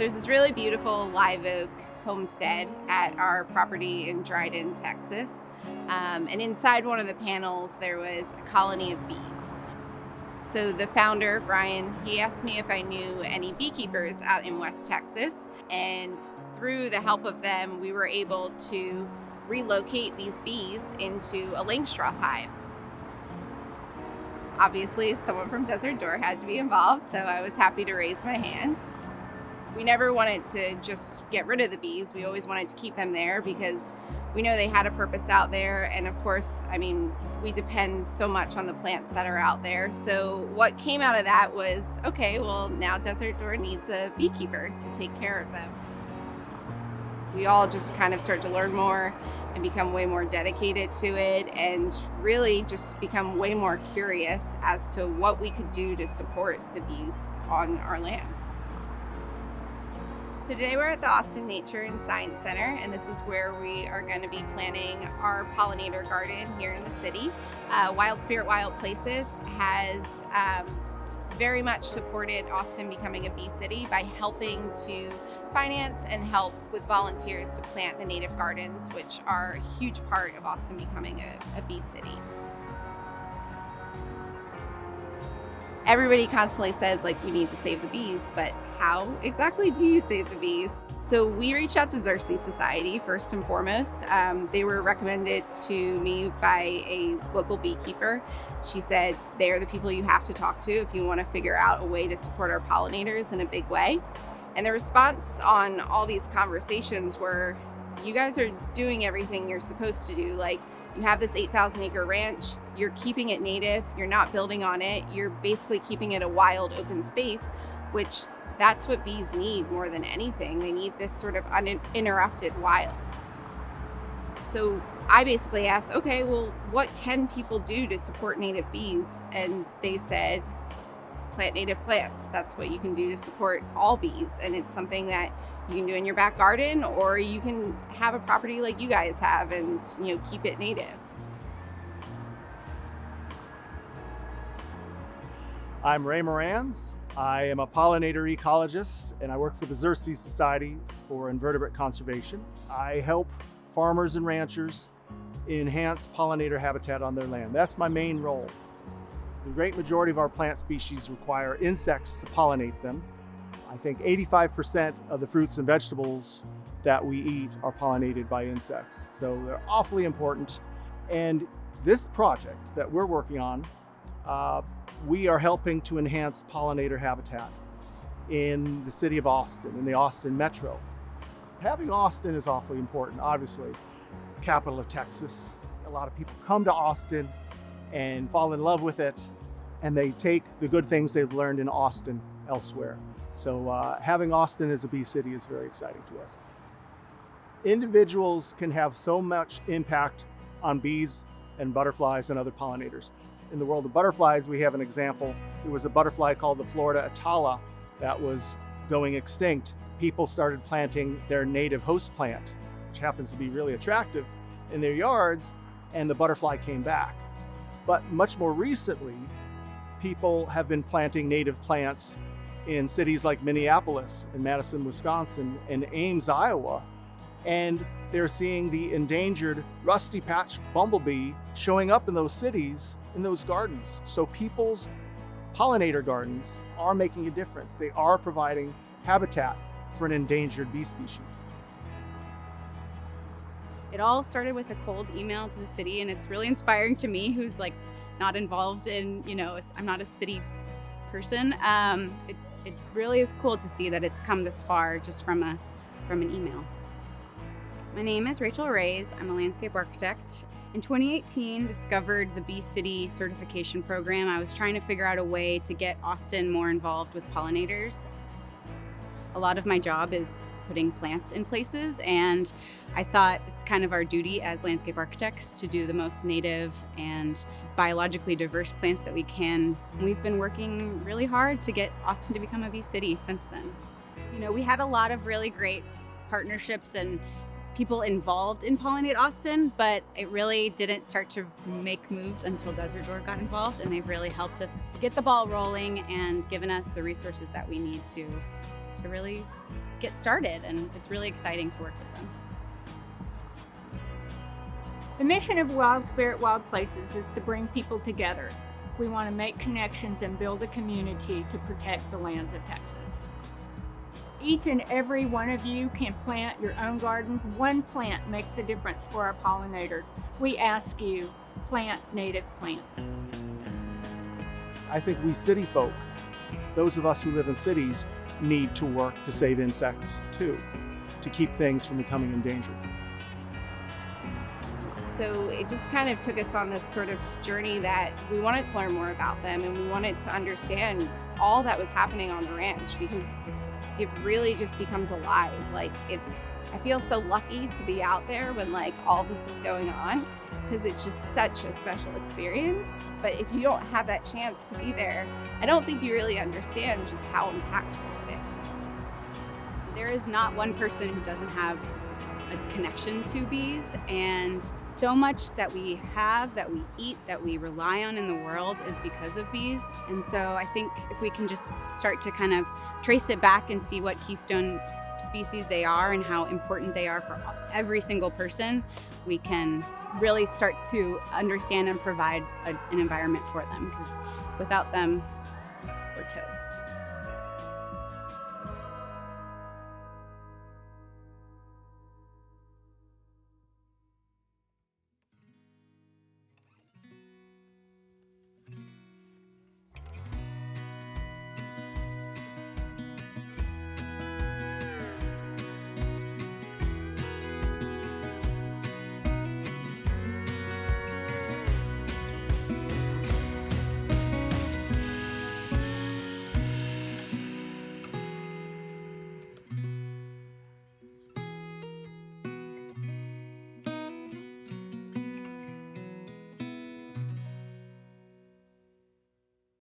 there's this really beautiful live oak homestead at our property in Dryden, Texas. And inside one of the panels, there was a colony of bees. So the founder, Brian, he asked me if I knew any beekeepers out in West Texas. And through the help of them, we were able to relocate these bees into a Langstroth hive. Obviously, someone from Desert Door had to be involved, so I was happy to raise my hand. We never wanted to just get rid of the bees. We always wanted to keep them there because we know they had a purpose out there. And of course, we depend so much on the plants that are out there. So what came out of that was, okay, well, now Desert Door needs a beekeeper to take care of them. We all just kind of start to learn more and become way more dedicated to it, and really just become way more curious as to what we could do to support the bees on our land. So today we're at the Austin Nature and Science Center, and this is where we are going to be planting our pollinator garden here in the city. Wild Spirit Wild Places has very much supported Austin becoming a bee city by helping to finance and help with volunteers to plant the native gardens, which are a huge part of Austin becoming a bee city. Everybody constantly says, like, we need to save the bees, but how exactly do you save the bees? So we reached out to Xerces Society first and foremost. They were recommended to me by a local beekeeper. She said they are the people you have to talk to if you want to figure out a way to support our pollinators in a big way. And the response on all these conversations were, you guys are doing everything you're supposed to do. Like, you have this 8,000 acre ranch, you're keeping it native, you're not building on it, you're basically keeping it a wild open space, which that's what bees need more than anything. They need this sort of uninterrupted wild. So I basically asked, okay, well, what can people do to support native bees? And they said, plant native plants. That's what you can do to support all bees. And it's something that you can do in your back garden, or you can have a property like you guys have and, keep it native. I'm Ray Morans. I am a pollinator ecologist, and I work for the Xerces Society for invertebrate conservation. I help farmers and ranchers enhance pollinator habitat on their land. That's my main role. The great majority of our plant species require insects to pollinate them. I think 85% of the fruits and vegetables that we eat are pollinated by insects. So they're awfully important. And this project that we're working on, we are helping to enhance pollinator habitat in the city of Austin, in the Austin metro. Having Austin is awfully important, obviously. Capital of Texas. A lot of people come to Austin and fall in love with it, and they take the good things they've learned in Austin elsewhere. So having Austin as a bee city is very exciting to us. Individuals can have so much impact on bees and butterflies and other pollinators. In the world of butterflies, we have an example. There was a butterfly called the Florida Atala that was going extinct. People started planting their native host plant, which happens to be really attractive, in their yards, and the butterfly came back. But much more recently, people have been planting native plants in cities like Minneapolis and Madison, Wisconsin, and Ames, Iowa, and they're seeing the endangered rusty patch bumblebee showing up in those cities, in those gardens. So people's pollinator gardens are making a difference. They are providing habitat for an endangered bee species. It all started with a cold email to the city, and it's really inspiring to me, who's not involved in, I'm not a city person. It really is cool to see that it's come this far just from an email. My name is Rachel Reyes. I'm a landscape architect. In 2018, discovered the Bee City certification program. I was trying to figure out a way to get Austin more involved with pollinators. A lot of my job is putting plants in places, and I thought it's kind of our duty as landscape architects to do the most native and biologically diverse plants that we can. We've been working really hard to get Austin to become a bee city since then. We had a lot of really great partnerships and people involved in Pollinate Austin, but it really didn't start to make moves until Desert Door got involved, and they've really helped us to get the ball rolling and given us the resources that we need to to really get started, and it's really exciting to work with them. The mission of Wild Spirit Wild Places is to bring people together. We want to make connections and build a community to protect the lands of Texas. Each and every one of you can plant your own gardens. One plant makes a difference for our pollinators. We ask you, plant native plants. I think we city folk, those of us who live in cities, need to work to save insects too, to keep things from becoming endangered. So it just kind of took us on this sort of journey that we wanted to learn more about them, and we wanted to understand all that was happening on the ranch, because it really just becomes alive. Like, I feel so lucky to be out there when like all this is going on, because it's just such a special experience. But if you don't have that chance to be there, I don't think you really understand just how impactful it is. There is not one person who doesn't have a connection to bees, and so much that we have, that we eat, that we rely on in the world is because of bees. And so I think if we can just start to kind of trace it back and see what keystone species they are and how important they are for every single person, we can really start to understand and provide an environment for them, because without them, we're toast.